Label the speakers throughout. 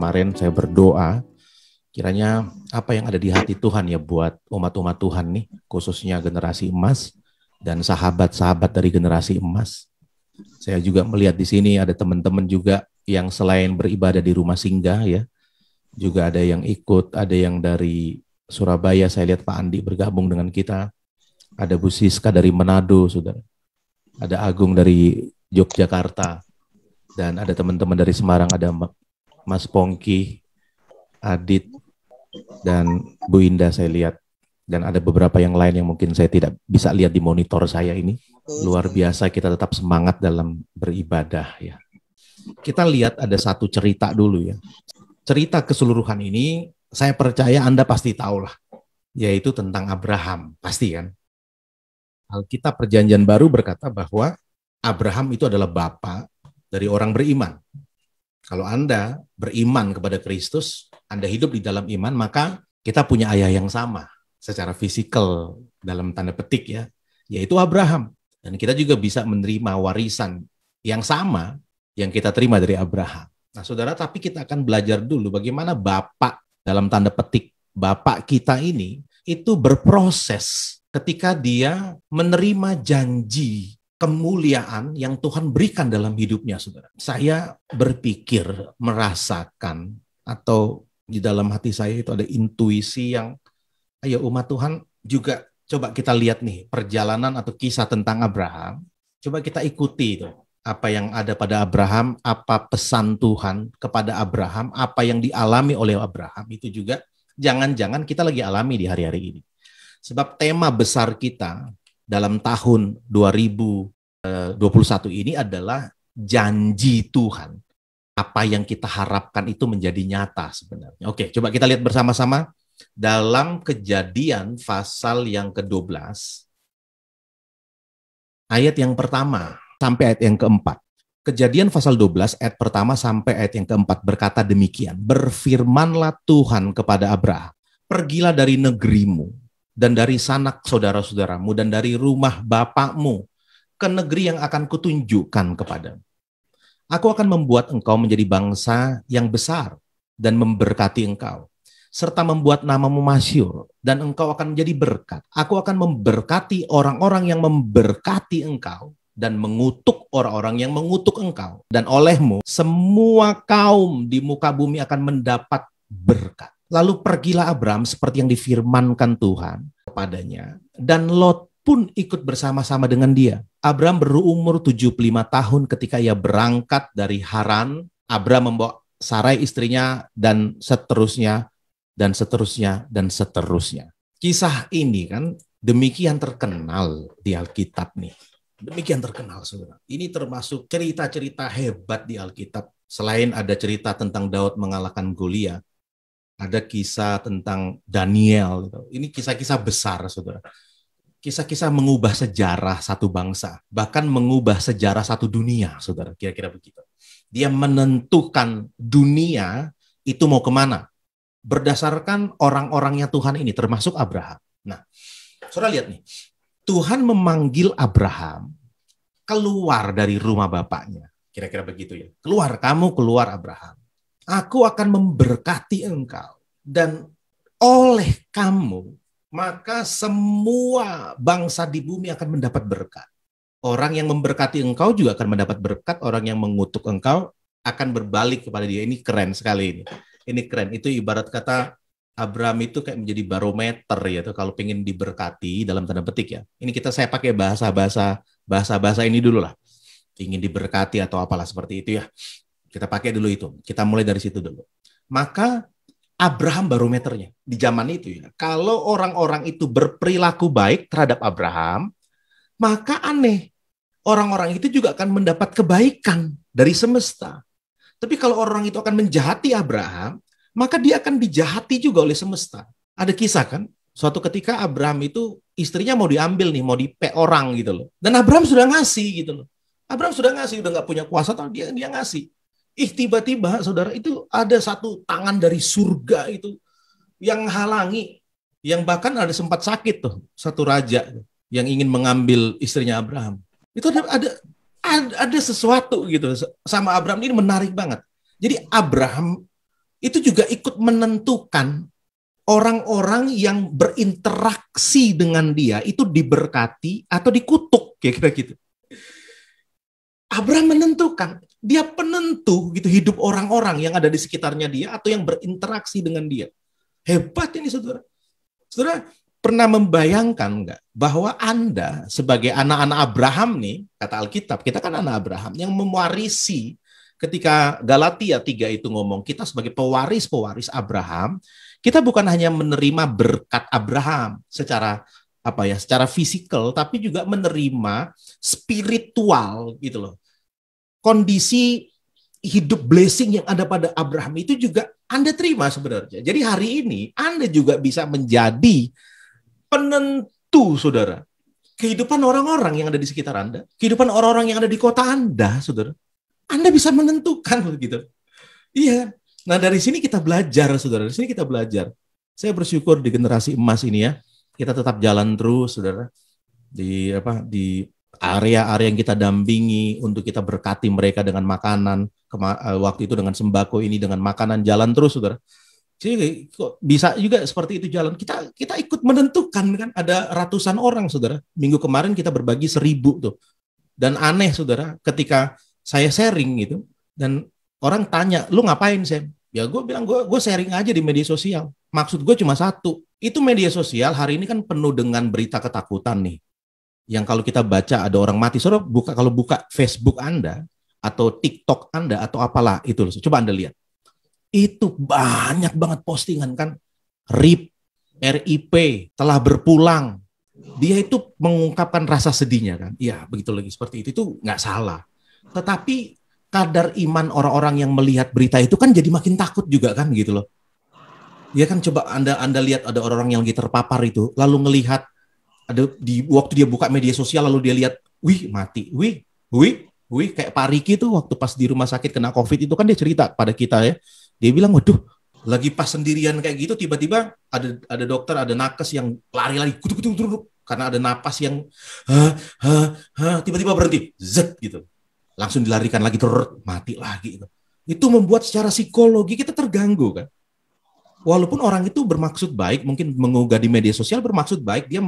Speaker 1: kemarin saya berdoa, kiranya apa yang ada di hati Tuhan ya buat umat-umat Tuhan nih, khususnya generasi emas dan sahabat-sahabat dari generasi emas. Saya juga melihat di sini ada teman-teman juga yang selain beribadah di rumah singgah ya, juga ada yang ikut, ada yang dari Surabaya, saya lihat Pak Andi bergabung dengan kita, ada Bu Siska dari Manado, saudara, ada Agung dari Yogyakarta, dan ada teman-teman dari Semarang, ada Mas Pongki, Adit, dan Bu Indah saya lihat. Dan ada beberapa yang lain yang mungkin saya tidak bisa lihat di monitor saya ini. Luar biasa kita tetap semangat dalam beribadah ya. Kita lihat ada satu cerita dulu ya. Cerita keseluruhan ini saya percaya Anda pasti tahu lah. Yaitu tentang Abraham, pasti kan. Alkitab Perjanjian Baru berkata bahwa Abraham itu adalah bapa dari orang beriman. Kalau Anda beriman kepada Kristus, Anda hidup di dalam iman, maka kita punya ayah yang sama secara fisikal dalam tanda petik ya, yaitu Abraham. Dan kita juga bisa menerima warisan yang sama yang kita terima dari Abraham. Nah saudara, tapi kita akan belajar dulu bagaimana bapak dalam tanda petik, bapak kita ini itu berproses ketika dia menerima janji kemuliaan yang Tuhan berikan dalam hidupnya, saudara. Saya berpikir, merasakan, atau di dalam hati saya itu ada intuisi yang, ayo umat Tuhan juga coba kita lihat nih, perjalanan atau kisah tentang Abraham, coba kita ikuti itu. Apa yang ada pada Abraham, apa pesan Tuhan kepada Abraham, apa yang dialami oleh Abraham, itu juga jangan-jangan kita lagi alami di hari-hari ini. Sebab tema besar kita dalam tahun 2021 ini adalah janji Tuhan. Apa yang kita harapkan itu menjadi nyata sebenarnya. Oke, coba kita lihat bersama-sama dalam Kejadian pasal yang ke-12, ayat yang pertama sampai ayat yang keempat. Kejadian pasal 12 ayat pertama sampai ayat yang keempat berkata demikian. Berfirmanlah Tuhan kepada Abraham, pergilah dari negerimu, dan dari sanak saudara-saudaramu, dan dari rumah bapakmu, ke negeri yang akan kutunjukkan kepadamu. Aku akan membuat engkau menjadi bangsa yang besar, dan memberkati engkau, serta membuat namamu masyhur, dan engkau akan menjadi berkat. Aku akan memberkati orang-orang yang memberkati engkau, dan mengutuk orang-orang yang mengutuk engkau. Dan olehmu, semua kaum di muka bumi akan mendapat berkat. Lalu pergilah Abraham seperti yang difirmankan Tuhan kepadanya, dan Lot pun ikut bersama-sama dengan dia. Abraham berumur 75 tahun ketika ia berangkat dari Haran. Abraham membawa Sarai istrinya, dan seterusnya, dan seterusnya, dan seterusnya. Kisah ini kan demikian terkenal di Alkitab nih. Demikian terkenal, saudara. Ini termasuk cerita-cerita hebat di Alkitab. Selain ada cerita tentang Daud mengalahkan Goliat, ada kisah tentang Daniel. Ini kisah-kisah besar, saudara. Kisah-kisah mengubah sejarah satu bangsa, bahkan mengubah sejarah satu dunia, saudara. Kira-kira begitu. Dia menentukan dunia itu mau kemana. Berdasarkan orang-orangnya Tuhan ini, termasuk Abraham. Nah, saudara lihat nih. Tuhan memanggil Abraham keluar dari rumah bapaknya. Kira-kira begitu ya. Keluar, kamu keluar Abraham. Aku akan memberkati engkau, dan oleh kamu, maka semua bangsa di bumi akan mendapat berkat. Orang yang memberkati engkau juga akan mendapat berkat, orang yang mengutuk engkau akan berbalik kepada dia. Ini keren sekali ini. Ini keren. Itu ibarat kata Abraham itu kayak menjadi barometer ya, tuh kalau pengen diberkati dalam tanda petik ya. Ini saya pakai bahasa ini dulu lah. Ingin diberkati atau apalah seperti itu ya. Kita pakai dulu itu. Kita mulai dari situ dulu. Maka Abraham barometernya di zaman itu ya. Kalau orang-orang itu berperilaku baik terhadap Abraham, maka aneh. Orang-orang itu juga akan mendapat kebaikan dari semesta. Tapi kalau orang itu akan menjahati Abraham, maka dia akan dijahati juga oleh semesta. Ada kisah kan? Suatu ketika Abraham itu istrinya mau diambil nih, mau dipek orang gitu loh. Dan Abraham sudah ngasih gitu loh. Abraham sudah ngasih, udah nggak punya kuasa, tapi dia ngasih. Tiba-tiba saudara itu ada satu tangan dari surga itu yang halangi, yang bahkan ada sempat sakit tuh satu raja yang ingin mengambil istrinya Abraham. Itu ada sesuatu gitu sama Abraham, ini menarik banget. Jadi Abraham itu juga ikut menentukan orang-orang yang berinteraksi dengan dia itu diberkati atau dikutuk, kira-kira gitu. Abraham menentukan, dia penentu gitu hidup orang-orang yang ada di sekitarnya dia atau yang berinteraksi dengan dia. Hebat ini saudara. Saudara pernah membayangkan nggak bahwa Anda sebagai anak-anak Abraham nih, kata Alkitab, kita kan anak Abraham yang mewarisi ketika Galatia 3 itu ngomong kita sebagai pewaris-pewaris Abraham, kita bukan hanya menerima berkat Abraham secara fisikal, tapi juga menerima spiritual gitu loh. Kondisi hidup blessing yang ada pada Abraham itu juga Anda terima sebenarnya. Jadi hari ini Anda juga bisa menjadi penentu, saudara. Kehidupan orang-orang yang ada di sekitar Anda, kehidupan orang-orang yang ada di kota Anda, saudara. Anda bisa menentukan begitu. Iya. Nah, dari sini kita belajar, saudara. Dari sini kita belajar. Saya bersyukur di generasi emas ini ya, kita tetap jalan terus, saudara. Di area-area yang kita dampingi untuk kita berkati mereka dengan makanan, waktu itu dengan sembako ini, dengan makanan, jalan terus, saudara. Jadi kok bisa juga seperti itu jalan. Kita ikut menentukan kan, ada ratusan orang, saudara. Minggu kemarin kita berbagi 1.000 tuh. Dan aneh, saudara, ketika saya sharing gitu, dan orang tanya, lu ngapain, Sam? Ya gue bilang, gue sharing aja di media sosial. Maksud gue cuma satu, itu media sosial hari ini kan penuh dengan berita ketakutan nih. Yang kalau kita baca ada orang mati, saudara kalau buka Facebook Anda, atau TikTok Anda, atau apalah itu, coba Anda lihat. Itu banyak banget postingan kan, RIP telah berpulang. Dia itu mengungkapkan rasa sedihnya kan, iya begitu lagi seperti itu nggak salah. Tetapi kadar iman orang-orang yang melihat berita itu kan jadi makin takut juga kan gitu loh. Ya kan coba Anda lihat ada orang yang lagi terpapar itu, lalu ngelihat ada di waktu dia buka media sosial lalu dia lihat, wih mati, wih kayak Pak Riki tuh waktu pas di rumah sakit kena COVID itu kan dia cerita pada kita ya. Dia bilang, waduh, lagi pas sendirian kayak gitu tiba-tiba ada dokter, ada nakes yang lari-lari karena ada napas yang tiba-tiba berhenti, zet gitu. Langsung dilarikan lagi, mati lagi. Itu membuat secara psikologi kita terganggu kan. Walaupun orang itu bermaksud baik, mungkin mengunggah di media sosial bermaksud baik, dia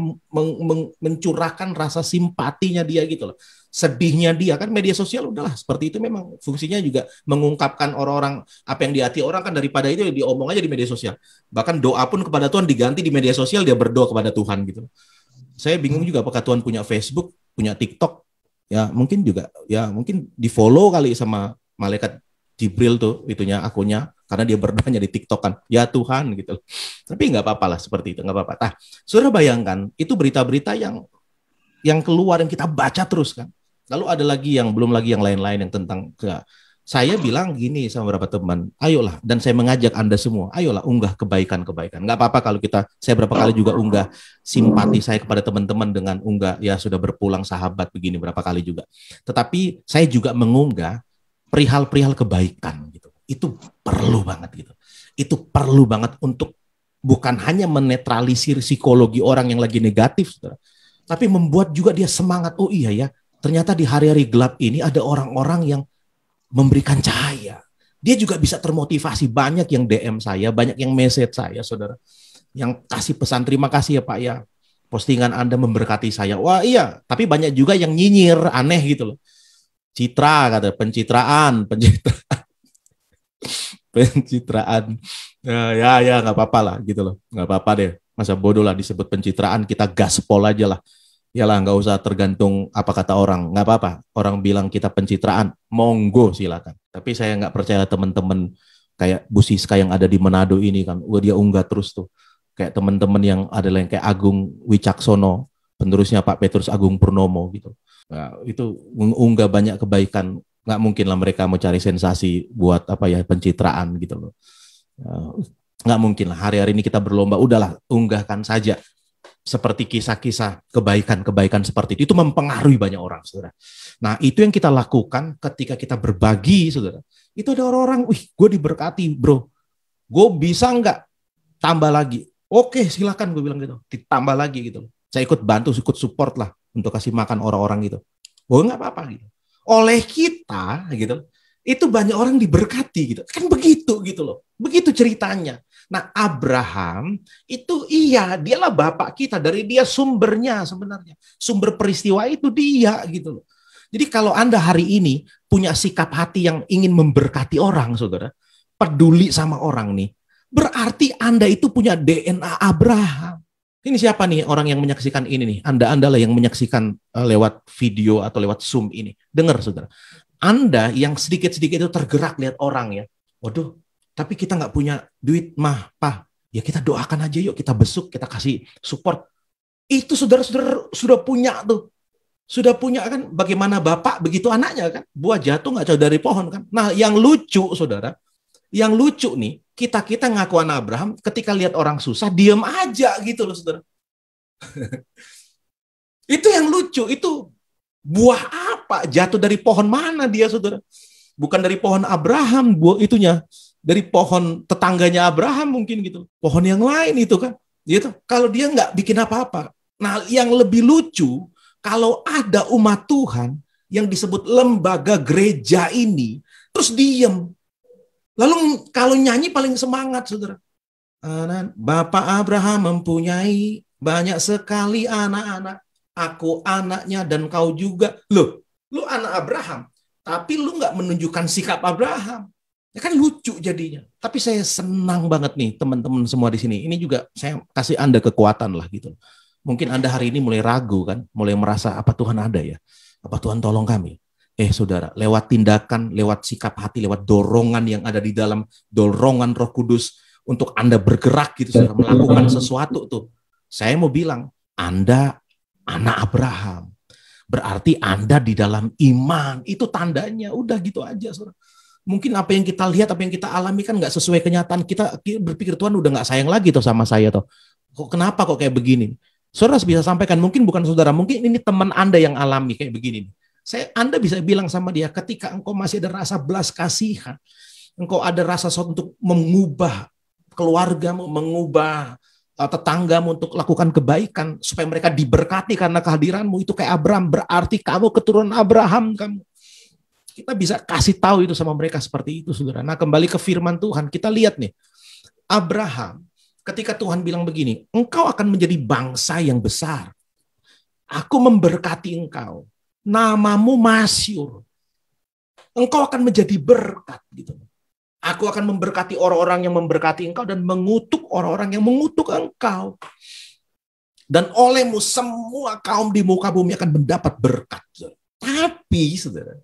Speaker 1: mencurahkan rasa simpatinya dia gitu loh. Sedihnya dia kan media sosial udahlah seperti itu, memang fungsinya juga mengungkapkan orang-orang apa yang di hati orang kan, daripada itu diomong aja di media sosial. Bahkan doa pun kepada Tuhan diganti di media sosial, dia berdoa kepada Tuhan gitu. Saya bingung juga apakah Tuhan punya Facebook, punya TikTok. Ya mungkin juga, ya mungkin di follow kali sama malaikat Jibril tuh itunya akunnya, karena dia berdoanya di TikTok kan, ya Tuhan gitu. Tapi nggak apa-apa lah seperti itu, nggak apa-apa. Nah, saudara bayangkan itu berita-berita yang keluar yang kita baca terus kan. Lalu ada lagi yang belum lagi yang lain-lain yang tentang saya bilang gini sama beberapa teman, ayolah, dan saya mengajak Anda semua, ayolah unggah kebaikan-kebaikan. Nggak apa-apa kalau saya berapa kali juga unggah simpati saya kepada teman-teman dengan unggah, ya sudah berpulang sahabat begini berapa kali juga. Tetapi saya juga mengunggah perihal-perihal kebaikan gitu. Itu perlu banget gitu. Itu perlu banget untuk bukan hanya menetralisir psikologi orang yang lagi negatif, saudara, tapi membuat juga dia semangat. Oh iya ya, ternyata di hari-hari gelap ini ada orang-orang yang memberikan cahaya. Dia juga bisa termotivasi. Banyak yang DM saya, banyak yang message saya, saudara, yang kasih pesan, terima kasih ya Pak ya, postingan Anda memberkati saya. Wah iya, tapi banyak juga yang nyinyir, aneh gitu loh. Citra kata, pencitraan. Ya nggak apa-apa lah gitu loh, nggak apa-apa deh, masa bodoh lah disebut pencitraan, kita gaspol aja lah, ya lah nggak usah tergantung apa kata orang, nggak apa-apa, orang bilang kita pencitraan, monggo silakan. Tapi saya nggak percaya teman-teman kayak Bu Siska yang ada di Manado ini kan, dia unggah terus tuh, kayak teman-teman yang ada yang kayak Agung Wicaksono, penerusnya Pak Petrus Agung Purnomo gitu. Nah, itu unggah banyak kebaikan, nggak mungkin lah mereka mau cari sensasi buat apa ya, pencitraan gitu loh. Nggak mungkin lah, hari-hari ini kita berlomba, udahlah unggahkan saja seperti kisah-kisah kebaikan-kebaikan seperti itu mempengaruhi banyak orang, saudara. Nah itu yang kita lakukan ketika kita berbagi, saudara. Itu ada orang-orang, wih gue diberkati bro, gue bisa nggak tambah lagi? Oke silakan, gue bilang gitu, ditambah lagi gitu. Saya ikut bantu, ikut support lah untuk kasih makan orang-orang gitu. Oh nggak apa-apa gitu. Oleh kita gitu, itu banyak orang diberkati gitu. Kan begitu gitu loh. Begitu ceritanya. Nah, Abraham itu iya, dialah bapak kita, dari dia sumbernya sebenarnya. Sumber peristiwa itu dia gitu loh. Jadi kalau Anda hari ini punya sikap hati yang ingin memberkati orang, Saudara, peduli sama orang nih, berarti Anda itu punya DNA Abraham. Ini siapa nih orang yang menyaksikan ini nih? Anda lah yang menyaksikan lewat video atau lewat Zoom ini. Dengar, Saudara. Anda yang sedikit-sedikit itu tergerak lihat orang ya. Waduh, tapi kita nggak punya duit, mah, Pak. Ya kita doakan aja yuk, kita besuk, kita kasih support. Itu saudara-saudara sudah punya tuh. Sudah punya kan, bagaimana bapak begitu anaknya kan. Buah jatuh nggak jauh dari pohon kan. Nah yang lucu saudara, yang lucu nih, kita ngaku anak Abraham, ketika lihat orang susah, diem aja gitu loh saudara. Itu yang lucu, itu buah apa? Jatuh dari pohon mana dia saudara? Bukan dari pohon Abraham, buah itunya. Dari pohon tetangganya Abraham mungkin gitu. Pohon yang lain itu kan. Gitu. Kalau dia nggak bikin apa-apa. Nah yang lebih lucu, kalau ada umat Tuhan yang disebut lembaga gereja ini, terus diem. Lalu kalau nyanyi paling semangat, saudara. Bapak Abraham mempunyai banyak sekali anak-anak. Aku anaknya dan kau juga. Loh, lu anak Abraham, tapi lu nggak menunjukkan sikap Abraham. Ya kan lucu jadinya. Tapi saya senang banget nih teman-teman semua di sini. Ini juga saya kasih Anda kekuatan lah gitu. Mungkin Anda hari ini mulai ragu kan, mulai merasa apa Tuhan ada ya? Apa Tuhan tolong kami? Saudara, lewat tindakan, lewat sikap hati, lewat dorongan yang ada di dalam, dorongan Roh Kudus untuk Anda bergerak gitu, saudara, melakukan sesuatu tuh. Saya mau bilang, Anda anak Abraham. Berarti Anda di dalam iman, itu tandanya, udah gitu aja, saudara. Mungkin apa yang kita lihat, apa yang kita alami kan nggak sesuai kenyataan. Kita berpikir Tuhan udah nggak sayang lagi tuh sama saya tuh. Kenapa kok kayak begini? Saudara bisa sampaikan, mungkin bukan saudara, mungkin ini teman Anda yang alami kayak begini. Anda bisa bilang sama dia, ketika engkau masih ada rasa belas kasihan, engkau ada rasa untuk mengubah keluargamu, mengubah tetanggamu untuk lakukan kebaikan, supaya mereka diberkati karena kehadiranmu, itu kayak Abraham, berarti kamu keturunan Abraham, kamu. Kita bisa kasih tahu itu sama mereka seperti itu, saudara. Nah, kembali ke firman Tuhan, kita lihat nih, Abraham, ketika Tuhan bilang begini, engkau akan menjadi bangsa yang besar. Aku memberkati engkau. Namamu masyhur. Engkau akan menjadi berkat. Gitu. Aku akan memberkati orang-orang yang memberkati engkau dan mengutuk orang-orang yang mengutuk engkau. Dan olehmu semua kaum di muka bumi akan mendapat berkat. Tapi, saudara,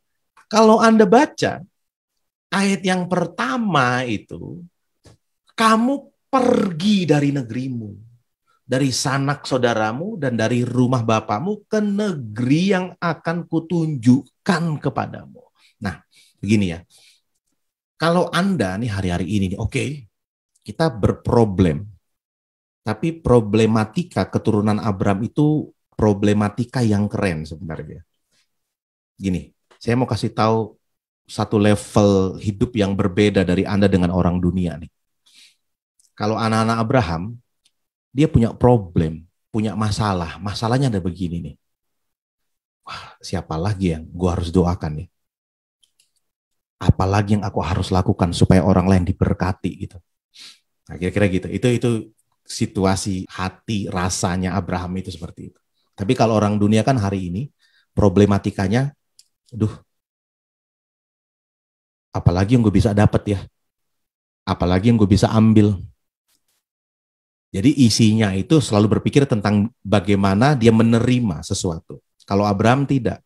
Speaker 1: kalau Anda baca ayat yang pertama itu, kamu pergi dari negerimu, dari sanak saudaramu dan dari rumah bapamu ke negeri yang akan kutunjukkan kepadamu. Nah, begini ya. Kalau Anda nih hari-hari ini, oke, kita berproblem. Tapi problematika keturunan Abraham itu problematika yang keren sebenarnya. Gini, saya mau kasih tahu satu level hidup yang berbeda dari Anda dengan orang dunia nih. Kalau anak-anak Abraham, dia punya problem, punya masalah. Masalahnya ada begini nih. Wah, siapa lagi yang gue harus doakan nih? Apalagi yang aku harus lakukan supaya orang lain diberkati gitu. Nah, kira-kira gitu. Itu situasi hati rasanya Abraham itu seperti itu. Tapi kalau orang dunia kan hari ini problematikanya, apalagi yang gue bisa dapat ya, apalagi yang gue bisa ambil. Jadi isinya itu selalu berpikir tentang bagaimana dia menerima sesuatu. Kalau Abraham tidak.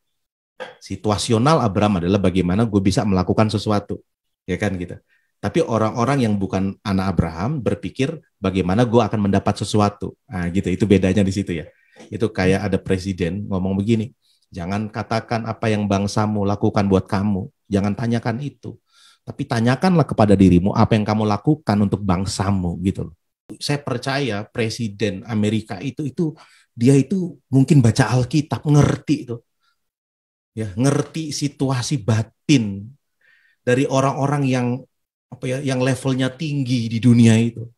Speaker 1: Situasional Abraham adalah bagaimana gue bisa melakukan sesuatu. Ya kan gitu. Tapi orang-orang yang bukan anak Abraham berpikir bagaimana gue akan mendapat sesuatu. Nah gitu, itu bedanya di situ ya. Itu kayak ada presiden ngomong begini, jangan katakan apa yang bangsamu lakukan buat kamu. Jangan tanyakan itu. Tapi tanyakanlah kepada dirimu apa yang kamu lakukan untuk bangsamu gitu loh. Saya percaya presiden Amerika itu dia itu mungkin baca Alkitab, ngerti itu. Ya, ngerti situasi batin dari orang-orang yang yang levelnya tinggi di dunia itu.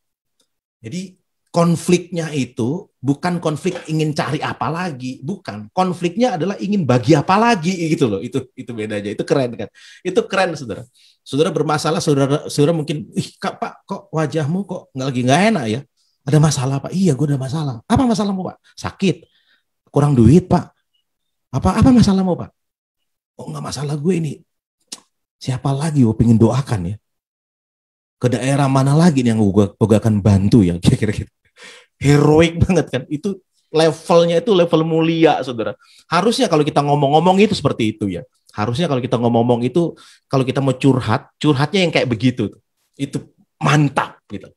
Speaker 1: Jadi Konfliknya itu bukan konflik ingin cari apa lagi, bukan. Konfliknya adalah ingin bagi apa lagi gitu loh. Itu bedanya. Itu keren kan. Itu keren, Saudara. Saudara bermasalah, saudara mungkin, Kak, Pak, kok wajahmu kok nggak enak ya? Ada masalah, Pak? Iya, gue ada masalah. Apa masalahmu, Pak? Sakit. Kurang duit, Pak. Apa masalahmu, Pak? Oh, nggak masalah gue ini. Siapa lagi gue pengen doakan ya? Ke daerah mana lagi nih yang gue akan bantu ya? Kira-kira gitu. Heroik banget kan, itu levelnya itu level mulia, Saudara. Harusnya kalau kita ngomong-ngomong itu seperti itu ya. Harusnya kalau kita ngomong-ngomong itu, kalau kita mau curhatnya yang kayak begitu. Itu mantap gitu.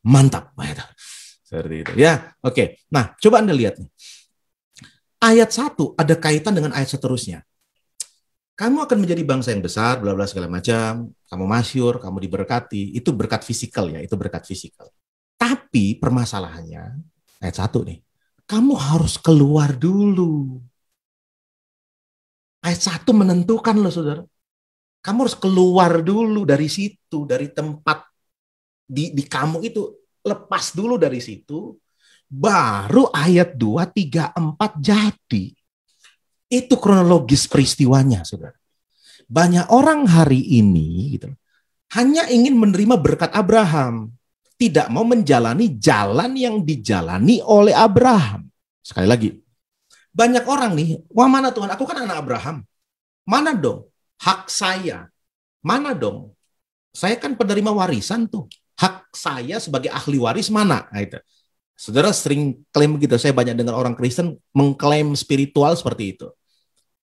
Speaker 1: Mantap. Seperti itu ya. Oke. Nah, coba Anda lihat nih. Ayat 1 ada kaitan dengan ayat seterusnya. Kamu akan menjadi bangsa yang besar, bla bla segala macam. Kamu masyhur, kamu diberkati. Itu berkat fisikal ya, itu berkat fisikal. Tapi permasalahannya, ayat 1 nih, kamu harus keluar dulu. Ayat 1 menentukan loh, Saudara. Kamu harus keluar dulu dari situ, dari tempat di kamu itu, lepas dulu dari situ, baru ayat 2, 3, 4 jadi. Itu kronologis peristiwanya, Saudara. Banyak orang hari ini gitu, hanya ingin menerima berkat Abraham, tidak mau menjalani jalan yang dijalani oleh Abraham. Sekali lagi, banyak orang nih, wah mana Tuhan, aku kan anak Abraham. Mana dong hak saya? Mana dong? Saya kan penerima warisan tuh. Hak saya sebagai ahli waris mana? Nah, itu. Saudara sering klaim begitu, saya banyak dengar orang Kristen mengklaim spiritual seperti itu.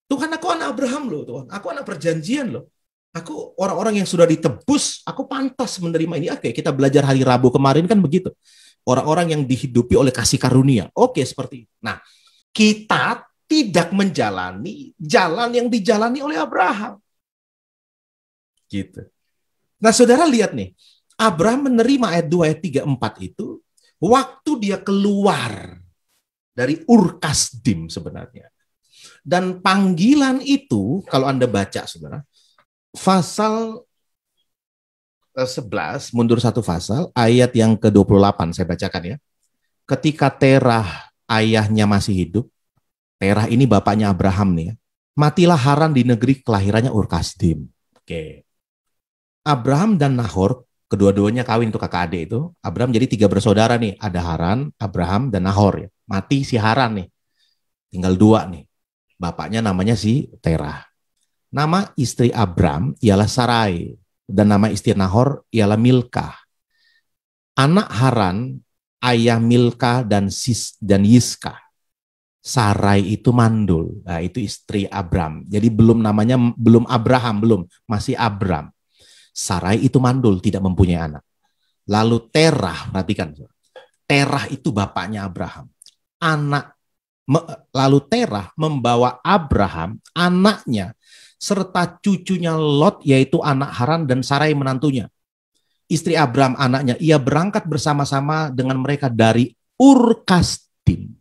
Speaker 1: Tuhan, aku anak Abraham loh, Tuhan. Aku anak perjanjian loh. Aku orang-orang yang sudah ditebus, aku pantas menerima ini. Oke, kita belajar hari Rabu kemarin kan begitu. Orang-orang yang dihidupi oleh kasih karunia. Oke, seperti itu. Nah, kita tidak menjalani jalan yang dijalani oleh Abraham. Gitu. Nah, Saudara lihat nih. Abraham menerima ayat 2, ayat 3, 4 itu waktu dia keluar dari Ur Kasdim sebenarnya. Dan panggilan itu, kalau Anda baca, Saudara, pasal 11, mundur satu pasal, ayat yang ke-28, saya bacakan ya. Ketika Terah ayahnya masih hidup, Terah ini bapaknya Abraham nih ya, matilah Haran di negeri kelahirannya Ur Kasdim. Oke. Abraham dan Nahor, kedua-duanya kawin tuh kakak adik itu. Abraham jadi 3 bersaudara nih, ada Haran, Abraham, dan Nahor ya. Mati si Haran nih, tinggal 2 nih. Bapaknya namanya si Terah. Nama istri Abram ialah Sarai, dan nama istri Nahor ialah Milkah. Anak Haran, ayah Milkah dan Yiskah. Sarai itu mandul. Nah, itu istri Abram. Jadi belum Abraham, masih Abram. Sarai itu mandul, tidak mempunyai anak. Lalu Terah, perhatikan. Terah itu bapaknya Abraham. Lalu Terah membawa Abraham, anaknya, serta cucunya Lot, yaitu anak Haran dan Sarai menantunya. Istri Abraham anaknya, ia berangkat bersama-sama dengan mereka dari Ur Kasdim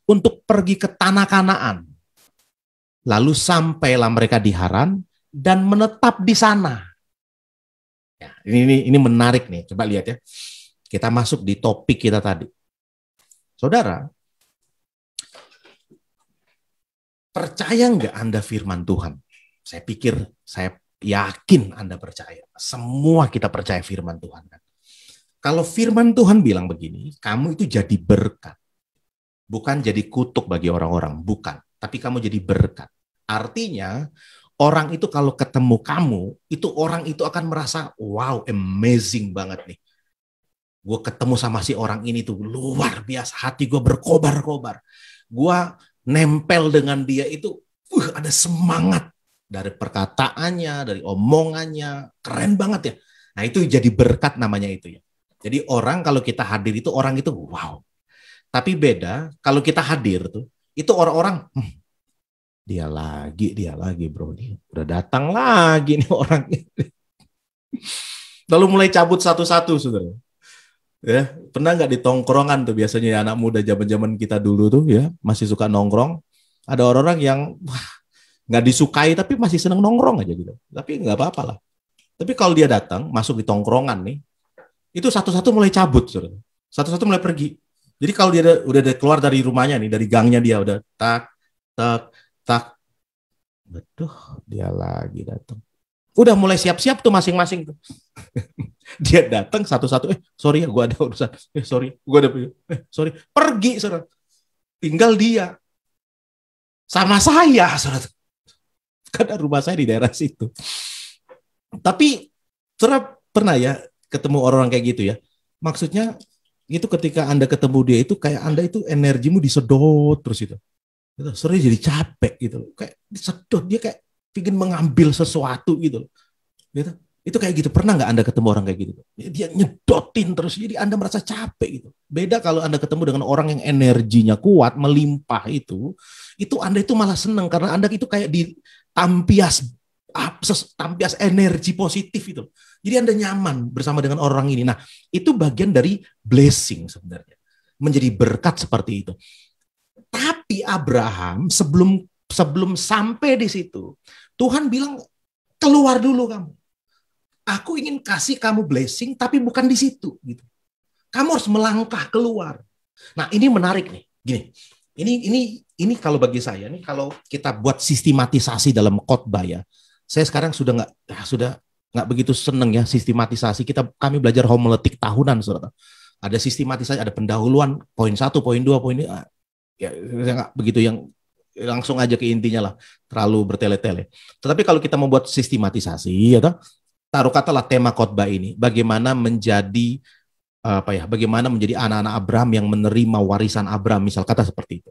Speaker 1: untuk pergi ke tanah Kanaan. Lalu sampailah mereka di Haran dan menetap di sana. Ya, ini menarik nih, coba lihat ya. Kita masuk di topik kita tadi. Saudara, percaya nggak Anda firman Tuhan? Saya yakin Anda percaya. Semua kita percaya firman Tuhan. Kalau firman Tuhan bilang begini, kamu itu jadi berkat. Bukan jadi kutuk bagi orang-orang, bukan. Tapi kamu jadi berkat. Artinya, orang itu kalau ketemu kamu, itu orang itu akan merasa, wow, amazing banget nih. Gue ketemu sama si orang ini tuh, luar biasa. Hati gue berkobar-kobar. Gue nempel dengan dia itu, ada semangat. Dari perkataannya, dari omongannya, keren banget ya. Nah itu jadi berkat namanya itu ya. Jadi orang kalau kita hadir itu, orang itu wow. Tapi beda, kalau kita hadir tuh, itu orang-orang, dia lagi bro, nih udah datang lagi nih orang ini. Lalu mulai cabut satu-satu, saudara. Ya, pernah nggak di tongkrongan tuh biasanya ya, anak muda zaman-zaman kita dulu tuh ya, masih suka nongkrong. Ada orang-orang yang nggak disukai tapi masih seneng nongkrong aja gitu. Tapi nggak apa-apa lah. Tapi kalau dia datang masuk di tongkrongan nih, itu satu-satu mulai cabut, saudara. Satu-satu mulai pergi. Jadi kalau dia udah keluar dari rumahnya nih, dari gangnya dia udah tak, tak, tak. Betul, dia lagi datang. Udah mulai siap-siap tuh masing-masing tuh. Dia datang satu-satu, sorry ya gue ada urusan, sorry, gue ada, sorry, pergi, saudara. Tinggal dia. Sama saya, saudara. Karena rumah saya di daerah situ. Tapi, saudara pernah ya ketemu orang kayak gitu ya? Maksudnya, itu ketika Anda ketemu dia itu kayak Anda itu energimu disedot terus itu. Saudara jadi capek gitu. Kayak disedot, dia kayak ingin mengambil sesuatu gitu. Gitu. Itu kayak gitu. Pernah nggak Anda ketemu orang kayak gitu? Dia nyedotin terus, jadi Anda merasa capek gitu. Beda kalau Anda ketemu dengan orang yang energinya kuat, melimpah itu Anda itu malah senang karena Anda itu kayak ditampias tampias energi positif itu. Jadi Anda nyaman bersama dengan orang ini. Nah, itu bagian dari blessing sebenarnya. Menjadi berkat seperti itu. Tapi Abraham sebelum sampai di situ, Tuhan bilang, keluar dulu kamu. Aku ingin kasih kamu blessing, tapi bukan di situ. Gitu. Kamu harus melangkah keluar. Nah, ini menarik nih. Gini, ini kalau bagi saya nih, kalau kita buat sistematisasi dalam khotbah ya, saya sekarang sudah nggak begitu seneng ya sistematisasi. Kami belajar homiletik tahunan, saudara. Ada sistematisasi, ada pendahuluan, poin 1, poin 2, poin ini. Ya, saya nggak begitu yang langsung aja ke intinya lah, terlalu bertele-tele. Tetapi kalau kita membuat sistematisasi, ya toh, taruh katalah tema khotbah ini, bagaimana menjadi anak-anak Abraham yang menerima warisan Abraham, misal kata seperti itu.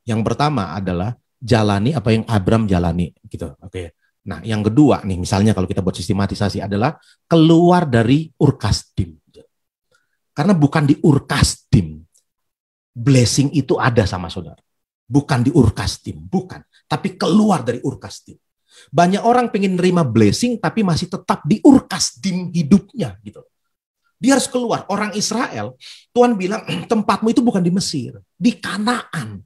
Speaker 1: Yang pertama adalah jalani apa yang Abraham jalani, gitu. Oke. Nah, yang kedua nih, misalnya kalau kita buat sistematisasi adalah keluar dari Ur-Kasdim. Karena bukan di Ur-Kasdim blessing itu ada sama saudara. Bukan di Ur-Kasdim, bukan. Tapi keluar dari Ur-Kasdim. Banyak orang pengen nerima blessing tapi masih tetap di Ur-Kasdim hidupnya gitu. Dia harus keluar. Orang Israel, Tuhan bilang tempatmu itu bukan di Mesir, di Kanaan.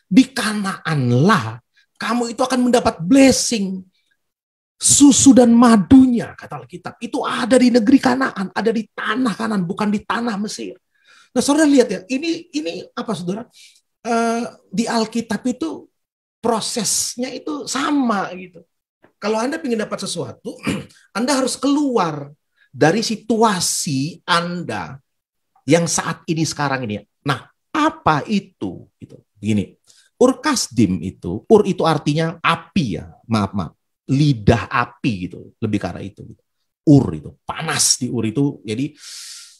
Speaker 1: Di Kanaanlah kamu itu akan mendapat blessing. Susu dan madunya, kata Alkitab, itu ada di negeri Kanaan, ada di tanah Kanaan, bukan di tanah Mesir. Nah, saudara lihat ya, ini apa saudara? Di Alkitab itu prosesnya itu sama gitu. Kalau Anda ingin dapat sesuatu, Anda harus keluar dari situasi Anda yang saat ini sekarang ini. Nah, apa itu? Gitu. Begini, Ur-Kasdim itu, Ur itu artinya api ya, maaf, lidah api gitu, lebih ke arah itu. Gitu. Ur itu, panas di Ur itu, jadi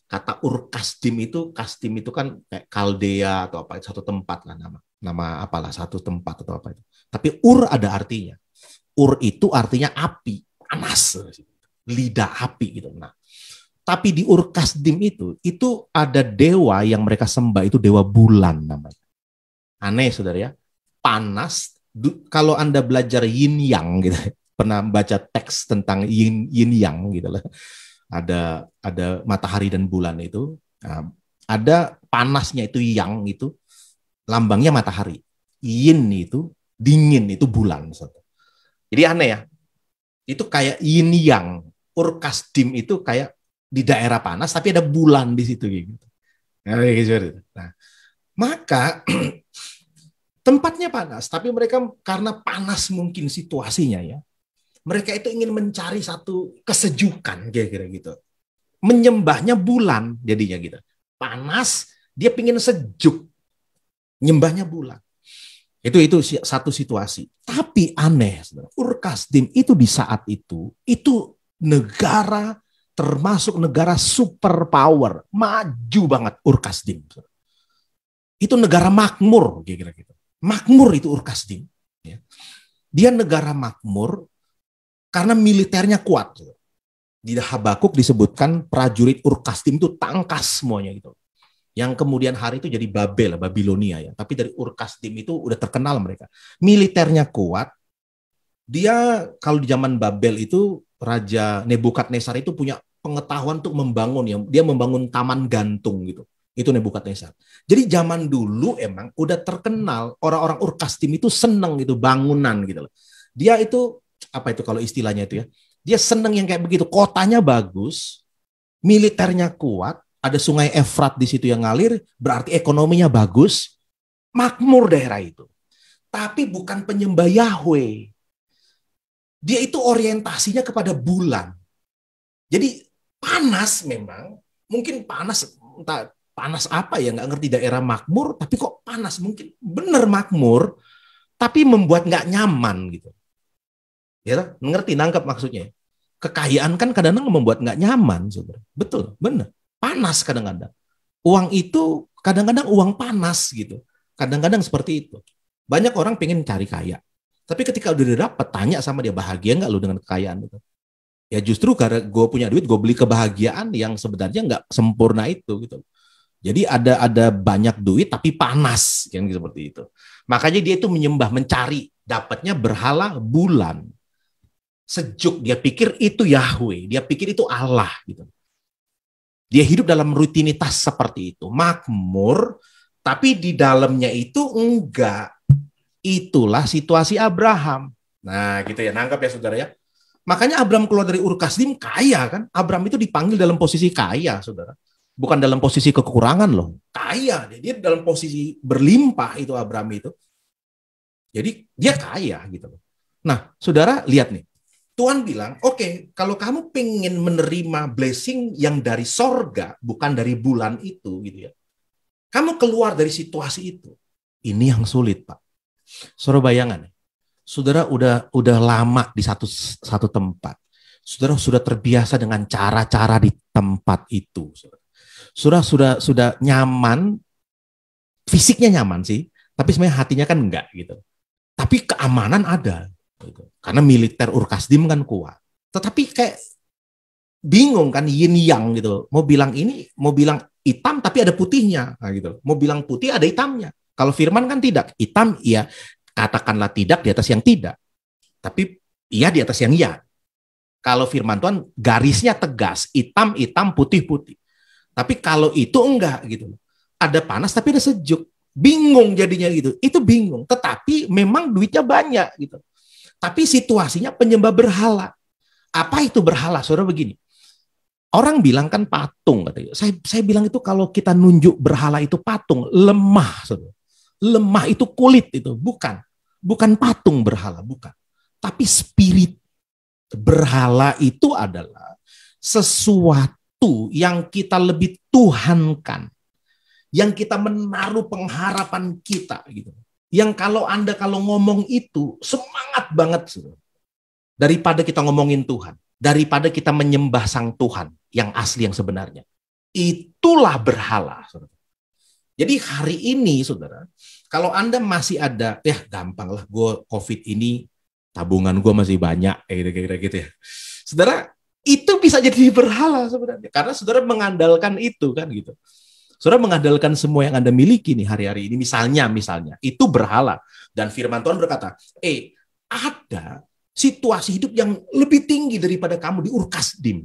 Speaker 1: kata Ur-Kasdim itu, Kasdim itu kan kayak Kaldea atau apa, satu tempat lah nama apalah, satu tempat atau apa itu. Tapi Ur ada artinya. Ur itu artinya api, panas, lidah api gitu. Nah, tapi di Ur-Kasdim itu ada dewa yang mereka sembah, itu dewa bulan namanya. Aneh saudara ya, panas. Kalau Anda belajar yin yang gitu, pernah baca teks tentang yin yang gitu lah. Ada matahari dan bulan itu, ada panasnya itu yang itu lambangnya matahari, yin itu dingin itu bulan. Jadi aneh ya, itu kayak yin yang. Ur-Kasdim itu kayak di daerah panas tapi ada bulan di situ gitu. Nah, maka tempatnya panas, tapi mereka karena panas mungkin situasinya ya, mereka itu ingin mencari satu kesejukan kira-kira gitu. Menyembahnya bulan jadinya gitu. Panas, dia ingin sejuk. Nyembahnya bulan. Itu satu situasi. Tapi aneh, Ur-Kasdim itu di saat itu negara termasuk negara superpower, maju banget Ur-Kasdim. Itu negara makmur, kira-kira gitu. Makmur itu Ur-Kasdim. Ya. Dia negara makmur karena militernya kuat. Di Habakuk disebutkan prajurit Ur-Kasdim itu tangkas semuanya gitu. Yang kemudian hari itu jadi Babel, Babilonia ya. Tapi dari Ur-Kasdim itu udah terkenal mereka. Militernya kuat. Dia kalau di zaman Babel itu Raja Nebukadnezar itu punya pengetahuan untuk membangun ya. Dia membangun taman gantung gitu. Itu Nebukadnezar. Jadi zaman dulu emang udah terkenal orang-orang Ur-Kasdim itu seneng gitu bangunan gitu loh. Dia itu apa itu kalau istilahnya itu ya. Dia seneng yang kayak begitu. Kotanya bagus, militernya kuat, ada sungai Efrat di situ yang ngalir, berarti ekonominya bagus, makmur daerah itu. Tapi bukan penyembah Yahweh. Dia itu orientasinya kepada bulan. Jadi panas memang, mungkin panas, entah panas apa ya, nggak ngerti daerah makmur, tapi kok panas, mungkin benar makmur, tapi membuat nggak nyaman gitu. Ya, ngerti, nangkep maksudnya. Kekayaan kan kadang-kadang membuat nggak nyaman, saudara. Betul, benar. Panas kadang-kadang. Uang itu kadang-kadang uang panas gitu. Kadang-kadang seperti itu. Banyak orang pengen cari kaya. Tapi ketika udah dapat, tanya sama dia, bahagia nggak lu dengan kekayaan itu? Ya justru karena gue punya duit, gue beli kebahagiaan yang sebenarnya nggak sempurna itu gitu. Jadi ada banyak duit tapi panas, yang seperti itu. Makanya dia itu menyembah, mencari, dapatnya berhala bulan. Sejuk, dia pikir itu Yahweh, dia pikir itu Allah gitu. Dia hidup dalam rutinitas seperti itu, makmur, tapi di dalamnya itu enggak. Itulah situasi Abraham. Nah, gitu ya, nangkap ya saudara ya. Makanya Abraham keluar dari Ur Kasdim kaya kan. Abraham itu dipanggil dalam posisi kaya, saudara. Bukan dalam posisi kekurangan loh. Kaya, dia dalam posisi berlimpah itu Abraham itu. Jadi dia kaya gitu loh. Nah, saudara lihat nih. Tuhan bilang, oke, kalau kamu pengen menerima blessing yang dari sorga, bukan dari bulan itu gitu ya. Kamu keluar dari situasi itu. Ini yang sulit, Pak. Saudara bayangan, saudara udah lama di satu tempat. Saudara sudah terbiasa dengan cara-cara di tempat itu. Saudara sudah nyaman, fisiknya nyaman sih, tapi sebenarnya hatinya kan enggak gitu. Tapi keamanan ada, gitu. Karena militer Ur Kasdim kan kuat. Tetapi kayak bingung kan, yin yang gitu. Mau bilang ini, mau bilang hitam tapi ada putihnya, nah, gitu. Mau bilang putih ada hitamnya. Kalau firman kan tidak, hitam iya, katakanlah tidak di atas yang tidak. Tapi iya di atas yang iya. Kalau firman Tuhan garisnya tegas, hitam, putih. Tapi kalau itu enggak gitu. Ada panas tapi ada sejuk. Bingung jadinya gitu. Itu bingung. Tetapi memang duitnya banyak gitu. Tapi situasinya penyembah berhala. Apa itu berhala? Saudara begini. Orang bilang kan patung katanya. Saya bilang itu kalau kita nunjuk berhala itu patung, lemah, saudara. Lemah itu kulit itu, bukan patung berhala, bukan. Tapi spirit berhala itu adalah sesuatu yang kita lebih tuhankan, yang kita menaruh pengharapan kita gitu. Yang kalau Anda ngomong itu semangat banget, saudara. Daripada kita ngomongin Tuhan, daripada kita menyembah Sang Tuhan yang asli, yang sebenarnya. Itulah berhala, saudara. Jadi hari ini, saudara, kalau Anda masih ada, ya gampang lah, gue COVID ini, tabungan gue masih banyak, kira-kira gitu ya. Saudara, itu bisa jadi berhala sebenarnya. Karena saudara mengandalkan itu, kan gitu. Saudara mengandalkan semua yang Anda miliki nih hari-hari ini, misalnya, itu berhala. Dan firman Tuhan berkata, ada situasi hidup yang lebih tinggi daripada kamu di Ur Kasdim.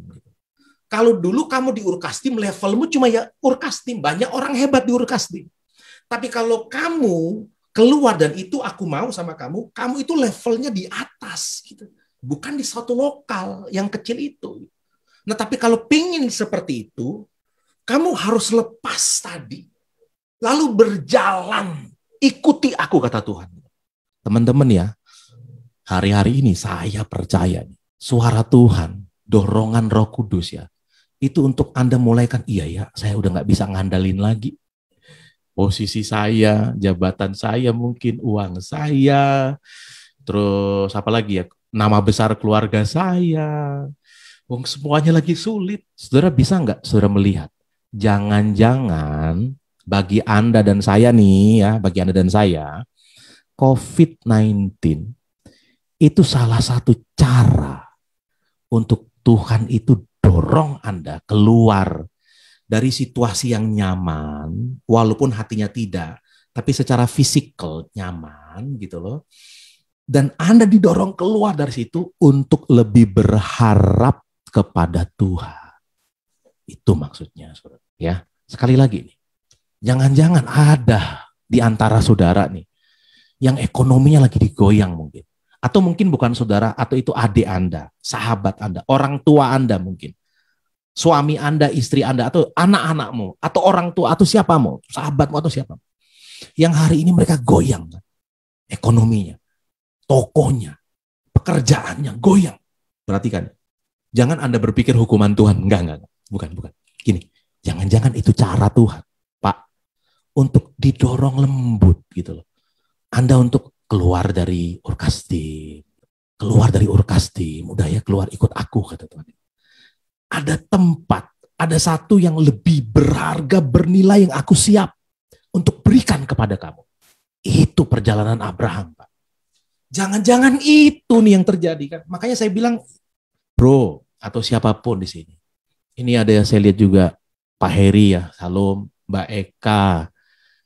Speaker 1: Kalau dulu kamu di Ur Kasdim, levelmu cuma ya Ur Kasdim. Banyak orang hebat di Ur Kasdim. Tapi kalau kamu keluar dan itu aku mau sama kamu, kamu itu levelnya di atas. Gitu. Bukan di suatu lokal yang kecil itu. Nah, tapi kalau pingin seperti itu, kamu harus lepas tadi. Lalu berjalan. Ikuti aku, kata Tuhan. Teman-teman ya, hari-hari ini saya percaya nih, suara Tuhan, dorongan Roh Kudus ya, itu untuk Anda mulai kan, iya ya, saya udah nggak bisa ngandalin lagi. Posisi saya, jabatan saya mungkin, uang saya, terus apa lagi ya, nama besar keluarga saya, semuanya lagi sulit. Saudara bisa nggak saudara melihat? Jangan-jangan bagi Anda dan saya nih ya, bagi Anda dan saya, COVID-19 itu salah satu cara untuk Tuhan itu dorong Anda keluar dari situasi yang nyaman, walaupun hatinya tidak, tapi secara fisikal nyaman gitu loh. Dan Anda didorong keluar dari situ untuk lebih berharap kepada Tuhan. Itu maksudnya, saudara. Ya, sekali lagi nih, jangan-jangan ada di antara saudara nih yang ekonominya lagi digoyang mungkin. Atau mungkin bukan saudara, atau itu adik Anda, sahabat Anda, orang tua Anda mungkin. suami Anda, istri Anda, atau anak-anakmu, atau orang tua, atau siapamu, sahabatmu, atau siapa, yang hari ini mereka goyang, ekonominya, tokonya, pekerjaannya goyang. Perhatikan, jangan Anda berpikir hukuman Tuhan, enggak, bukan. Gini, jangan-jangan itu cara Tuhan, Pak, untuk didorong lembut gitu loh. Anda untuk keluar dari Urkastim, udah ya keluar ikut aku, kata Tuhan. Ada tempat, ada satu yang lebih berharga, bernilai yang aku siap untuk berikan kepada kamu. Itu perjalanan Abraham, Pak. Jangan-jangan itu nih yang terjadi kan. Makanya saya bilang, bro, atau siapapun di sini. Ini ada yang saya lihat juga, Pak Heri ya, Salam, Mbak Eka,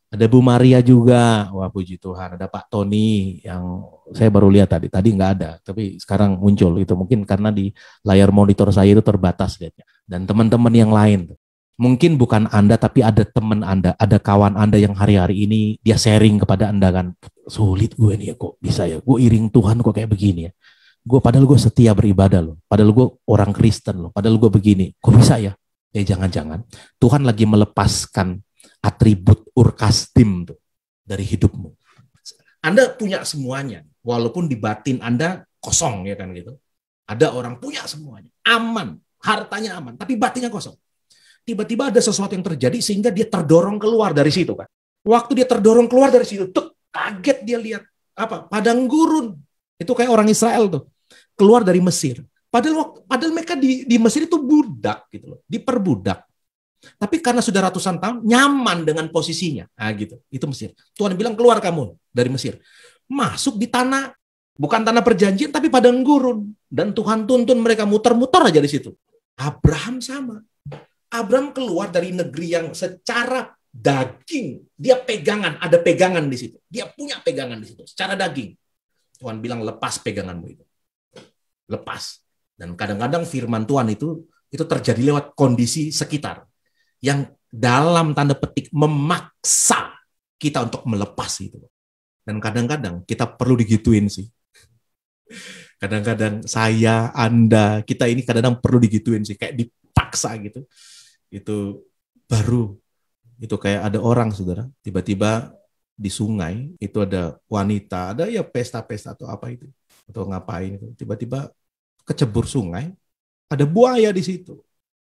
Speaker 1: ada Bu Maria juga, wah puji Tuhan, ada Pak Tony yang saya baru lihat tadi nggak ada, tapi sekarang muncul itu mungkin karena di layar monitor saya itu terbatas lihatnya. Dan teman-teman yang lain, mungkin bukan Anda tapi ada teman Anda, ada kawan Anda yang hari-hari ini dia sharing kepada Anda kan, sulit gue nih ya kok bisa ya, gue iring Tuhan kok kayak begini ya. Padahal gue setia beribadah loh, padahal gue orang Kristen loh, padahal gue begini, kok bisa ya? Jangan-jangan Tuhan lagi melepaskan atribut Urkastim tuh dari hidupmu. Anda punya semuanya, walaupun di batin Anda kosong ya kan gitu. Ada orang punya semuanya, aman, hartanya aman, tapi batinnya kosong. Tiba-tiba ada sesuatu yang terjadi sehingga dia terdorong keluar dari situ kan. Waktu dia terdorong keluar dari situ, tuh kaget dia lihat apa? Padang gurun. Itu kayak orang Israel tuh, keluar dari Mesir. Padahal mereka di Mesir itu budak gitu loh, diperbudak. Tapi karena sudah ratusan tahun nyaman dengan posisinya, gitu. Itu Mesir. Tuhan bilang keluar kamu dari Mesir, masuk di tanah bukan tanah perjanjian tapi padang gurun, dan Tuhan tuntun mereka muter-muter aja di situ. Abraham sama. Abraham keluar dari negeri yang secara daging dia ada pegangan di situ. Dia punya pegangan di situ secara daging. Tuhan bilang lepas peganganmu itu, lepas. Dan kadang-kadang firman Tuhan itu terjadi lewat kondisi sekitar yang dalam tanda petik memaksa kita untuk melepas itu. Dan kadang-kadang kita perlu digituin sih. Kadang-kadang saya, Anda, kita ini kadang-kadang perlu digituin sih, kayak dipaksa gitu. Itu baru, itu kayak ada orang, saudara, tiba-tiba di sungai, itu ada wanita, ada ya pesta-pesta atau apa itu, atau ngapain itu, tiba-tiba kecebur sungai, ada buaya di situ.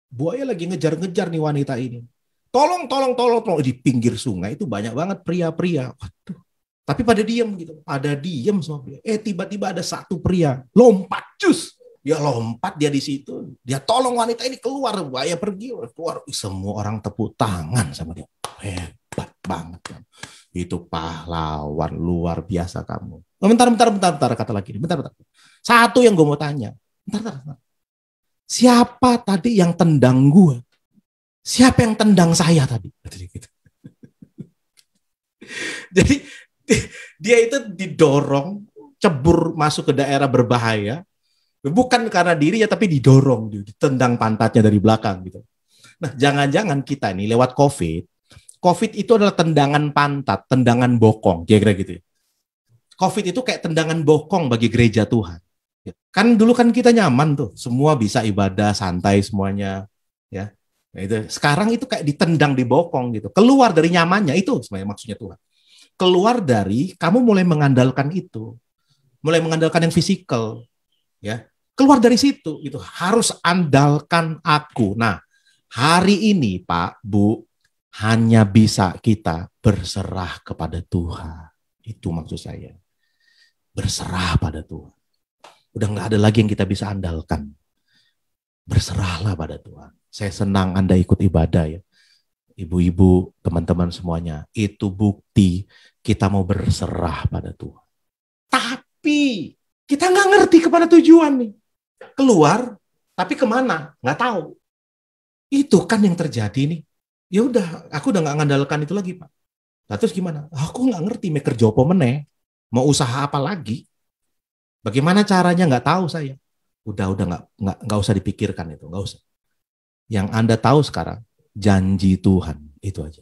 Speaker 1: Buaya lagi ngejar-ngejar nih wanita ini. Tolong. Di pinggir sungai itu banyak banget pria-pria. Waduh. Tapi pada diam gitu. Pada diam semua pria. Tiba-tiba ada satu pria lompat, cus. Dia lompat, dia di situ. Dia tolong wanita ini keluar. Buaya pergi, keluar. Semua orang tepuk tangan sama dia. Hebat banget. Itu pahlawan luar biasa kamu. Bentar, kata lagi. Bentar. Satu yang gue mau tanya. Bentar. Siapa tadi yang tendang gue? Siapa yang tendang saya tadi? Jadi dia itu didorong, cebur masuk ke daerah berbahaya, bukan karena dirinya tapi didorong, ditendang pantatnya dari belakang gitu. Nah, jangan-jangan kita ini lewat COVID itu adalah tendangan pantat, tendangan bokong, kira-kira gitu. COVID itu kayak tendangan bokong bagi gereja Tuhan. Kan dulu kan kita nyaman tuh, semua bisa ibadah santai semuanya, ya. Nah, itu sekarang itu kayak ditendang di bokong gitu. Keluar dari nyamannya, itu sebenarnya maksudnya Tuhan. Keluar dari kamu mulai mengandalkan itu, mulai mengandalkan yang fisikal, ya. Keluar dari situ gitu. Harus andalkan aku. Nah, hari ini Pak, Bu, hanya bisa kita berserah kepada Tuhan. Itu maksud saya. Berserah pada Tuhan. Udah nggak ada lagi yang kita bisa andalkan. Berserahlah pada Tuhan. Saya senang Anda ikut ibadah ya. Ibu-ibu, teman-teman semuanya. Itu bukti kita mau berserah pada Tuhan. Tapi kita nggak ngerti kemana tujuan nih. Keluar, tapi kemana? Nggak tahu. Itu kan yang terjadi nih. Ya udah, aku udah nggak ngandalkan itu lagi Pak. Nah, terus gimana? Aku nggak ngerti mau kerja apa meneh. Mau usaha apa lagi? Bagaimana caranya nggak tahu saya. Udah nggak usah dipikirkan itu, nggak usah. Yang Anda tahu sekarang janji Tuhan itu aja.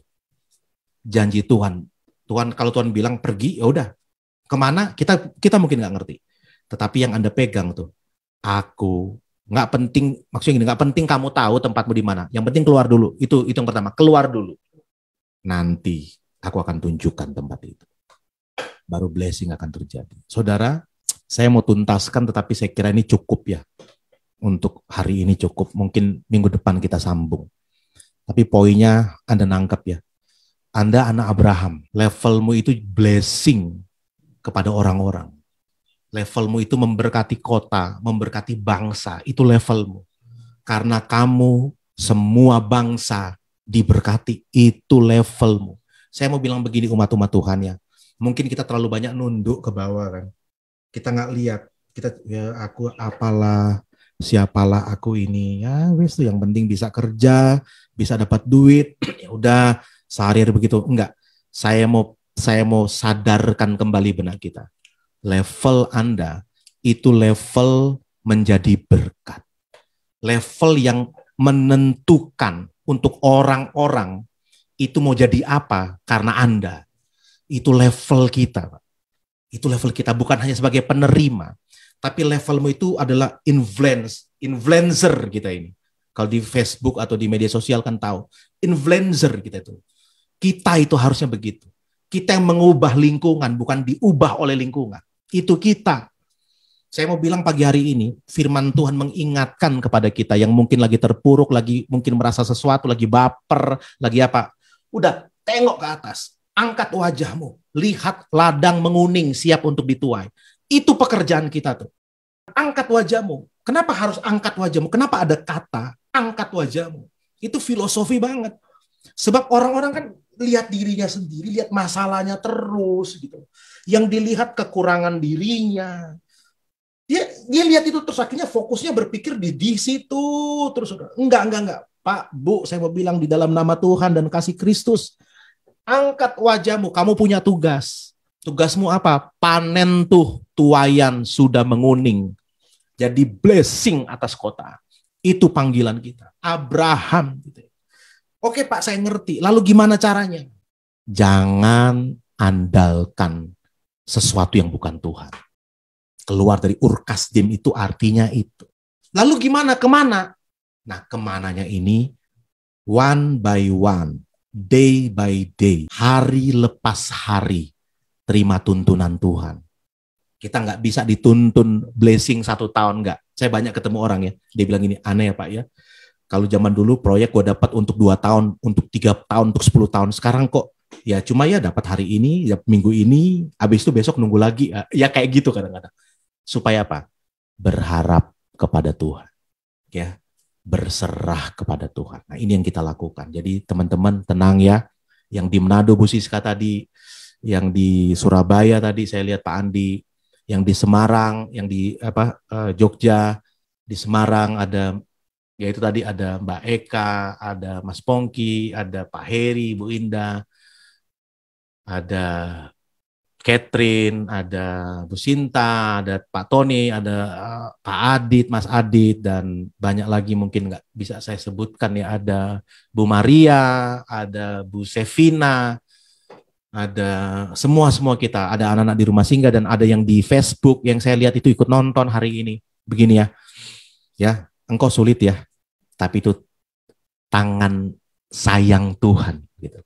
Speaker 1: Janji Tuhan. Kalau Tuhan bilang pergi, ya udah. Kemana? Kita mungkin nggak ngerti. Tetapi yang Anda pegang tuh, aku Nggak penting, maksudnya gini, nggak penting kamu tahu tempatmu di mana. Yang penting keluar dulu. Itu yang pertama, keluar dulu. Nanti aku akan tunjukkan tempat itu. Baru blessing akan terjadi. Saudara, saya mau tuntaskan, tetapi saya kira ini cukup ya. Untuk hari ini cukup. Mungkin minggu depan kita sambung. Tapi poinnya Anda nangkep ya. Anda anak Abraham. Levelmu itu blessing kepada orang-orang. Levelmu itu memberkati kota, memberkati bangsa. Itu levelmu. Karena kamu semua bangsa diberkati. Itu levelmu. Saya mau bilang begini umat-umat Tuhan ya. Mungkin kita terlalu banyak nunduk ke bawah kan. Kita nggak lihat. Kita ya aku apalah, siapalah aku ini. Ya wes tuh yang penting bisa kerja, bisa dapat duit. Ya udah sehari-hari begitu. Enggak. Saya mau sadarkan kembali benak kita. Level Anda itu level menjadi berkat. Level yang menentukan untuk orang-orang itu mau jadi apa karena Anda. Itu level kita, Pak. Itu level kita bukan hanya sebagai penerima, tapi levelmu itu adalah influencer kita ini. Kalau di Facebook atau di media sosial kan tahu, influencer kita itu. Kita itu harusnya begitu. Kita yang mengubah lingkungan, bukan diubah oleh lingkungan. Itu kita. Saya mau bilang pagi hari ini, firman Tuhan mengingatkan kepada kita yang mungkin lagi terpuruk, lagi mungkin merasa sesuatu, lagi baper, lagi apa. Udah, tengok ke atas. Angkat wajahmu, lihat ladang menguning siap untuk dituai. Itu pekerjaan kita tuh. Angkat wajahmu. Kenapa harus angkat wajahmu? Kenapa ada kata angkat wajahmu? Itu filosofi banget. Sebab orang-orang kan lihat dirinya sendiri, lihat masalahnya terus gitu. Yang dilihat kekurangan dirinya. Dia lihat itu terus akhirnya fokusnya berpikir di situ terus. Enggak. Pak, Bu, saya mau bilang di dalam nama Tuhan dan kasih Kristus. Angkat wajahmu, kamu punya tugas. Tugasmu apa? Panen tuh tuayan sudah menguning. Jadi blessing atas kota. Itu panggilan kita. Abraham. Oke Pak, saya ngerti. Lalu gimana caranya? Jangan andalkan sesuatu yang bukan Tuhan. Keluar dari Ur-Kasdim itu artinya itu. Lalu gimana? Kemana? Nah, kemananya ini one by one. Day by day, hari lepas hari, terima tuntunan Tuhan. Kita nggak bisa dituntun blessing 1 tahun, nggak. Saya banyak ketemu orang ya, dia bilang gini, aneh ya Pak ya, kalau zaman dulu proyek gue dapat untuk 2 tahun, untuk 3 tahun, untuk 10 tahun, sekarang kok ya cuma ya dapat hari ini, ya minggu ini, habis itu besok nunggu lagi, ya kayak gitu kadang-kadang. Supaya apa? Berharap kepada Tuhan. Ya. Berserah kepada Tuhan. Nah, ini yang kita lakukan. Jadi teman-teman tenang ya. Yang di Manado Bu Siska tadi, yang di Surabaya tadi saya lihat Pak Andi, yang di Semarang, yang di Jogja, di Semarang ada ya itu tadi ada Mbak Eka, ada Mas Pongki, ada Pak Heri, Bu Indah, ada Catherine, ada Bu Sinta, ada Pak Tony, ada Pak Adit, Mas Adit, dan banyak lagi mungkin nggak bisa saya sebutkan ya. Ada Bu Maria, ada Bu Sevina, ada semua kita. Ada anak-anak di rumah singgah dan ada yang di Facebook yang saya lihat itu ikut nonton hari ini. Begini ya, engkau sulit ya, tapi itu tangan sayang Tuhan, gitu.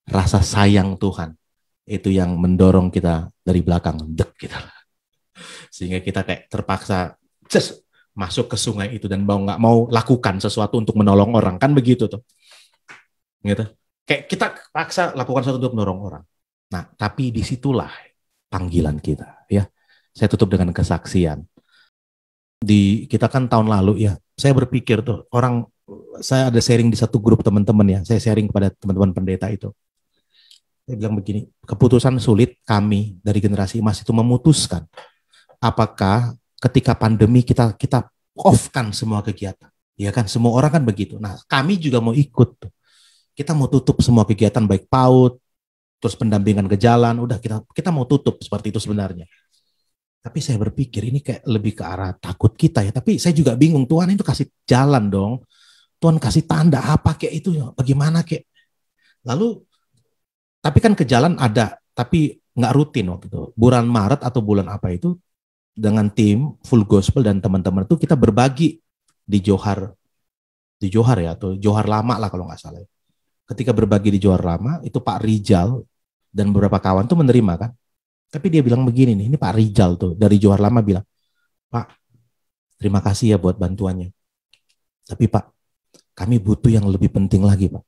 Speaker 1: Rasa sayang Tuhan. Itu yang mendorong kita dari belakang, dek gitu. Sehingga kita kayak terpaksa masuk ke sungai itu dan nggak mau lakukan sesuatu untuk menolong orang, kan begitu tuh. Gitu. Kayak kita paksa lakukan sesuatu untuk menolong orang. Nah, tapi disitulah panggilan kita, ya. Saya tutup dengan kesaksian. Kita kan tahun lalu ya, saya berpikir tuh saya ada sharing di satu grup teman-teman ya, saya sharing kepada teman-teman pendeta itu. Saya bilang begini, keputusan sulit kami dari generasi emas itu memutuskan apakah ketika pandemi kita off-kan semua kegiatan. Ya kan, semua orang kan begitu. Nah, kami juga mau ikut tuh. Kita mau tutup semua kegiatan baik PAUD, terus pendampingan ke jalan, udah kita mau tutup seperti itu sebenarnya. Tapi saya berpikir ini kayak lebih ke arah takut kita ya. Tapi saya juga bingung, Tuhan itu kasih jalan dong. Tuhan kasih tanda apa kayak itu ya, bagaimana kayak. Lalu tapi kan ke jalan ada, tapi nggak rutin waktu itu. Bulan Maret atau bulan apa itu, dengan tim Full Gospel dan teman-teman itu kita berbagi di Johar ya, atau Johar Lama lah kalau nggak salah. Ketika berbagi di Johar Lama, itu Pak Rijal dan beberapa kawan tuh menerima kan. Tapi dia bilang begini nih, ini Pak Rijal tuh dari Johar Lama bilang, Pak, terima kasih ya buat bantuannya. Tapi Pak, kami butuh yang lebih penting lagi Pak.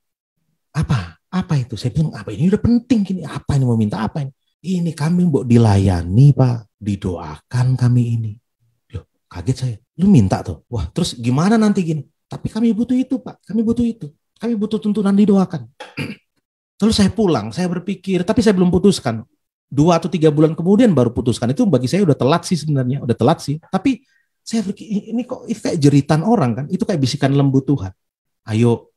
Speaker 1: Apa? Apa itu? Saya bilang, apa ini udah penting gini? Apa ini mau minta apa ini? Ini kami mau dilayani Pak, didoakan kami ini. Loh, kaget saya. Lu minta tuh. Wah, terus gimana nanti gini? Tapi kami butuh itu Pak, kami butuh itu. Kami butuh tuntunan didoakan. Lalu saya pulang, saya berpikir, tapi saya belum putuskan. 2 atau 3 bulan kemudian baru putuskan. Itu bagi saya udah telat sih sebenarnya, udah telat sih. Tapi saya berpikir, ini kok itu kayak jeritan orang kan? Itu kayak bisikan lembu Tuhan. Ayo,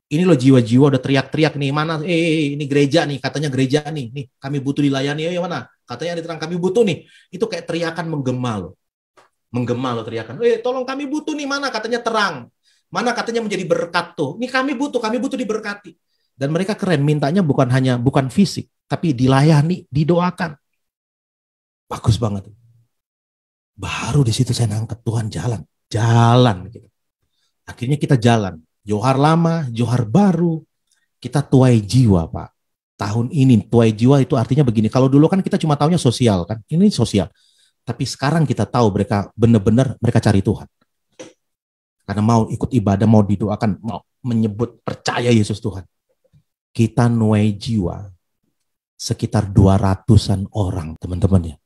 Speaker 1: ini loh jiwa-jiwa udah teriak-teriak nih, mana? Ini gereja nih, katanya gereja nih kami butuh dilayani. Ayo mana? Katanya diterang kami butuh nih. Itu kayak teriakan menggema loh teriakan. Tolong kami butuh nih, mana? Katanya terang. Mana katanya menjadi berkat tuh. Ini kami butuh diberkati. Dan mereka keren, mintanya bukan fisik, tapi dilayani, didoakan. Bagus banget. Baru di situ saya nangkep Tuhan jalan gitu. Akhirnya kita jalan. Johar Lama, Johar Baru, kita tuai jiwa Pak. Tahun ini tuai jiwa itu artinya begini. Kalau dulu kan kita cuma taunya sosial kan, ini sosial. Tapi sekarang kita tahu mereka benar-benar mereka cari Tuhan. Karena mau ikut ibadah, mau didoakan, mau menyebut percaya Yesus Tuhan. Kita nuai jiwa sekitar 200-an orang, teman-teman ya.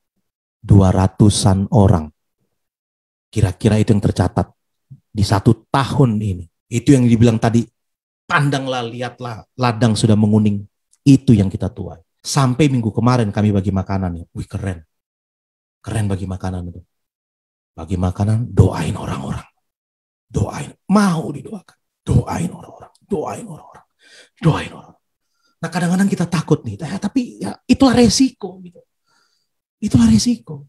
Speaker 1: 200-an orang. Kira-kira itu yang tercatat di 1 tahun ini. Itu yang dibilang tadi, pandanglah, lihatlah, ladang sudah menguning. Itu yang kita tuai. Sampai minggu kemarin kami bagi makanan ya. Wih keren. Keren bagi makanan itu. Bagi makanan, doain orang-orang. Doain. Mau didoakan. Doain orang-orang. Doain orang-orang. Doain orang-orang. Nah kadang-kadang kita takut nih, tapi ya itulah resiko gitu. Itulah resiko.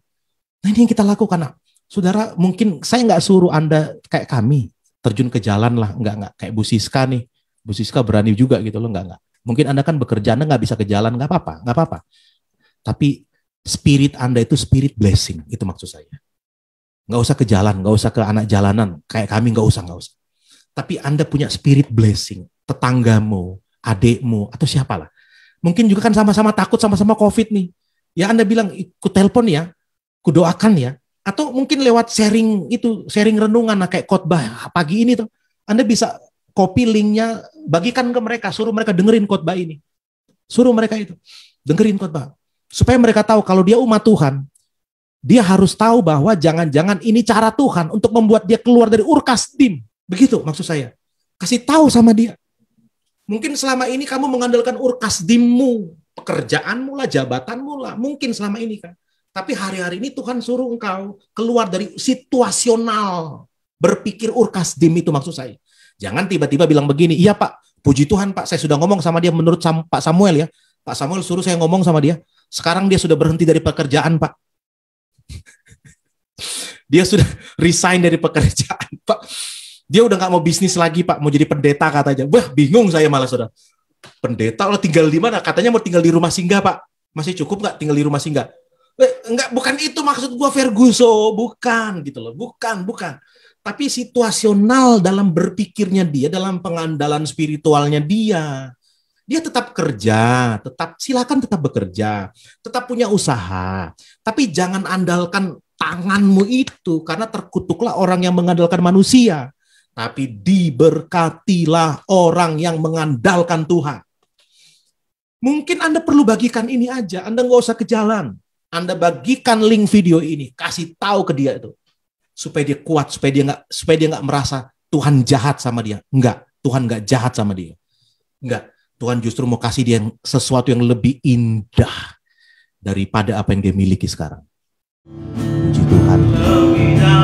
Speaker 1: Nah ini yang kita lakukan. Nah, saudara, mungkin saya nggak suruh Anda kayak kami terjun ke jalan lah, nggak kayak Bu Siska nih. Bu Siska berani juga gitu loh, nggak. Mungkin Anda kan bekerja, Anda nggak bisa ke jalan, nggak apa-apa. Tapi spirit Anda itu spirit blessing, itu maksud saya. Nggak usah ke jalan, nggak usah ke anak jalanan, kayak kami nggak usah. Tapi Anda punya spirit blessing, tetanggamu, adikmu, atau siapalah. Mungkin juga kan sama-sama takut, sama-sama COVID nih. Ya Anda bilang, ku telepon ya, ku doakan ya. Atau mungkin lewat sharing renungan, kayak khotbah pagi ini tuh. Anda bisa copy linknya, bagikan ke mereka, suruh mereka dengerin khotbah ini. Suruh mereka itu, dengerin khotbah. Supaya mereka tahu kalau dia umat Tuhan, dia harus tahu bahwa jangan-jangan ini cara Tuhan untuk membuat dia keluar dari urkasdim. Begitu maksud saya. Kasih tahu sama dia. Mungkin selama ini kamu mengandalkan urkasdimmu, pekerjaanmu lah, jabatanmu lah, mungkin selama ini kan. Tapi hari-hari ini Tuhan suruh engkau keluar dari situasional, berpikir urkasdim itu maksud saya. Jangan tiba-tiba bilang begini, iya Pak, puji Tuhan Pak, saya sudah ngomong sama dia menurut Pak Samuel ya. Pak Samuel suruh saya ngomong sama dia, sekarang dia sudah berhenti dari pekerjaan Pak. Dia sudah resign dari pekerjaan Pak. Dia udah gak mau bisnis lagi Pak, mau jadi pendeta katanya. Wah bingung saya malah saudara. Pendeta lo tinggal di mana? Katanya mau tinggal di rumah singgah Pak. Masih cukup gak tinggal di rumah singgah? Enggak, bukan itu maksud gua Ferguson, bukan gitu loh. Bukan. Tapi situasional dalam berpikirnya dia, dalam pengandalan spiritualnya dia. Dia tetap kerja, silakan tetap bekerja, tetap punya usaha. Tapi jangan andalkan tanganmu itu, karena terkutuklah orang yang mengandalkan manusia. Tapi diberkatilah orang yang mengandalkan Tuhan. Mungkin Anda perlu bagikan ini aja. Anda nggak usah ke jalan. Anda bagikan link video ini. Kasih tahu ke dia itu. Supaya dia kuat. Supaya dia nggak merasa Tuhan jahat sama dia. Enggak. Tuhan nggak jahat sama dia. Enggak. Tuhan justru mau kasih dia sesuatu yang lebih indah daripada apa yang dia miliki sekarang. Puji Tuhan. Ya,